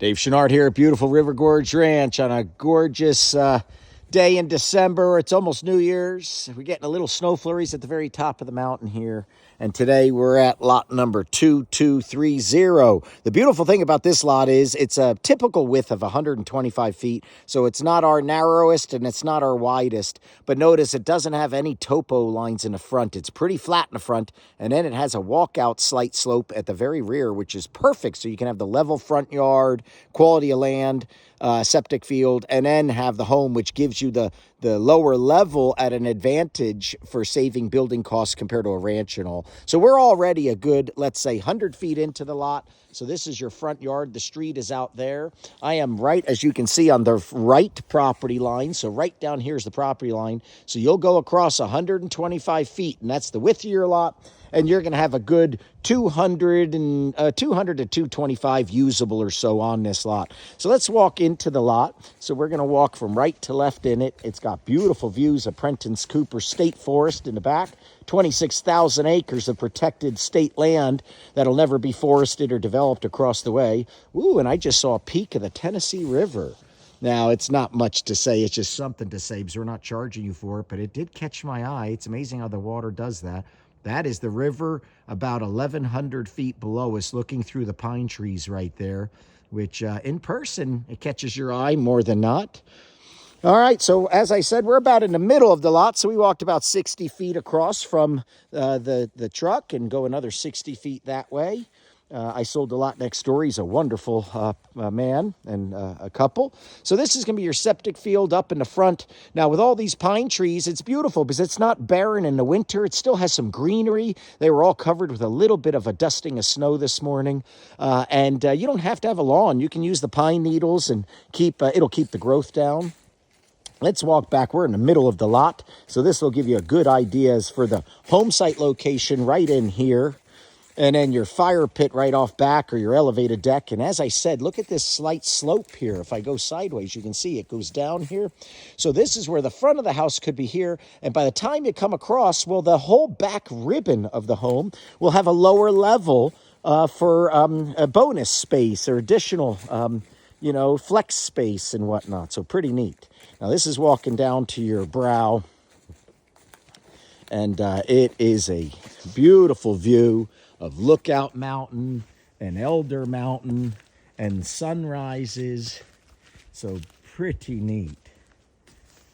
Dave Chenard here at beautiful River Gorge Ranch on a gorgeous day in December. It's almost New Year's. We're getting a little snow flurries at the very top of the mountain here. And today we're at lot number 2230. The beautiful thing about this lot is it's a typical width of 125 feet. So it's not our narrowest and it's not our widest. But notice it doesn't have any topo lines in the front. It's pretty flat in the front. And then it has a walkout slight slope at the very rear, which is perfect. So you can have the level front yard, quality of land, septic field, and then have the home, which gives you the lower level at an advantage for saving building costs compared to a ranch and all. So we're already a good, let's say, 100 feet into the lot. So this is your front yard. The street is out there. I am right, as you can see, on the right property line. So right down here is the property line. So you'll go across 125 feet, and that's the width of your lot. And you're going to have a good 200 to 225 usable or so on this lot. So let's walk into the lot. So we're going to walk from right to left in it. It's got beautiful views of Prentice Cooper State Forest in the back. 26,000 acres of protected state land that'll never be forested or developed across the way. Ooh, and I just saw a peak of the Tennessee River. Now, it's not much to say. It's just something to say because we're not charging you for it. But it did catch my eye. It's amazing how the water does that. That is the river about 1,100 feet below us, looking through the pine trees right there, which in person, it catches your eye more than not. All right, so as I said, we're about in the middle of the lot, so we walked about 60 feet across from the truck and go another 60 feet that way. I sold the lot next door. He's a wonderful man and a couple. So this is going to be your septic field up in the front. Now, with all these pine trees, it's beautiful because it's not barren in the winter. It still has some greenery. They were all covered with a little bit of a dusting of snow this morning. And you don't have to have a lawn. You can use the pine needles and it'll keep the growth down. Let's walk back. We're in the middle of the lot. So this will give you a good idea as for the home site location right in here. And then your fire pit right off back or your elevated deck. And as I said, look at this slight slope here. If I go sideways, you can see it goes down here. So this is where the front of the house could be here. And by the time you come across, well, the whole back ribbon of the home will have a lower level for a bonus space or additional, flex space and whatnot. So pretty neat. Now, this is walking down to your brow. And it is a beautiful view of Lookout Mountain and Elder Mountain and sunrises. So pretty neat.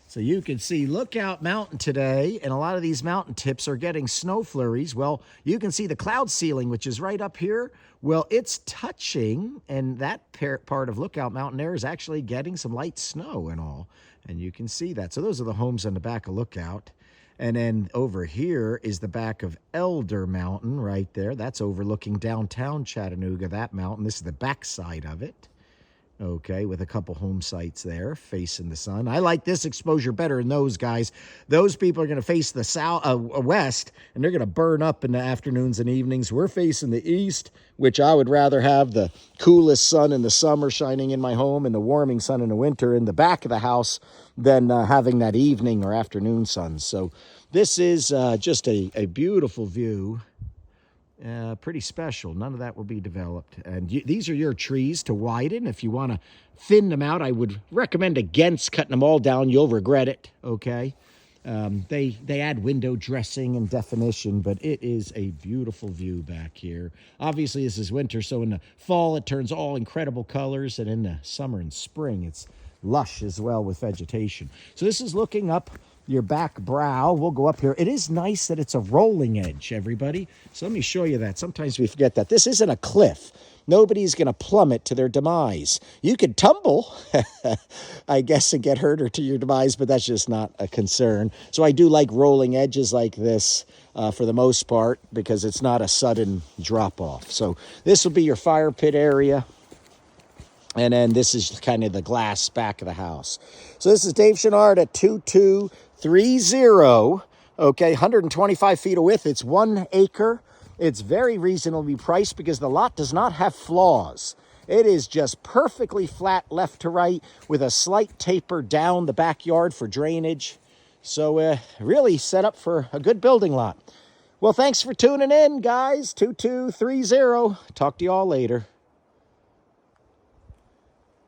So you can see Lookout Mountain today, and a lot of these mountain tips are getting snow flurries. Well, you can see the cloud ceiling, which is right up here. Well, it's touching, and that part of Lookout Mountain there is actually getting some light snow and all. And you can see that. So those are the homes on the back of Lookout. And then over here is the back of Elder Mountain right there. That's overlooking downtown Chattanooga, that mountain. This is the back side of it. Okay, with a couple home sites there facing the sun. I like this exposure better than those guys. Those people are going to face the west, and they're going to burn up in the afternoons and evenings. We're facing the east, which I would rather have the coolest sun in the summer shining in my home and the warming sun in the winter in the back of the house than having that evening or afternoon sun. So this is just a beautiful view. Pretty special. None of that will be developed. And these are your trees to widen. If you want to thin them out, I would recommend against cutting them all down. You'll regret it, okay? They add window dressing and definition, but it is a beautiful view back here. Obviously, this is winter, so in the fall, it turns all incredible colors, and in the summer and spring, it's lush as well with vegetation. So this is looking up your back brow. We'll go up here. It is nice that it's a rolling edge, everybody. So let me show you that. Sometimes we forget that. This isn't a cliff. Nobody's going to plummet to their demise. You could tumble, I guess, and get hurt or to your demise, but that's just not a concern. So I do like rolling edges like this for the most part because it's not a sudden drop-off. So this will be your fire pit area. And then this is kind of the glass back of the house. So this is Dave Chenard at 2230. Okay, 125 feet of width. It's 1 acre. It's very reasonably priced because the lot does not have flaws. It is just perfectly flat left to right with a slight taper down the backyard for drainage. So really set up for a good building lot. Well, thanks for tuning in, guys. 2230. Talk to you all later.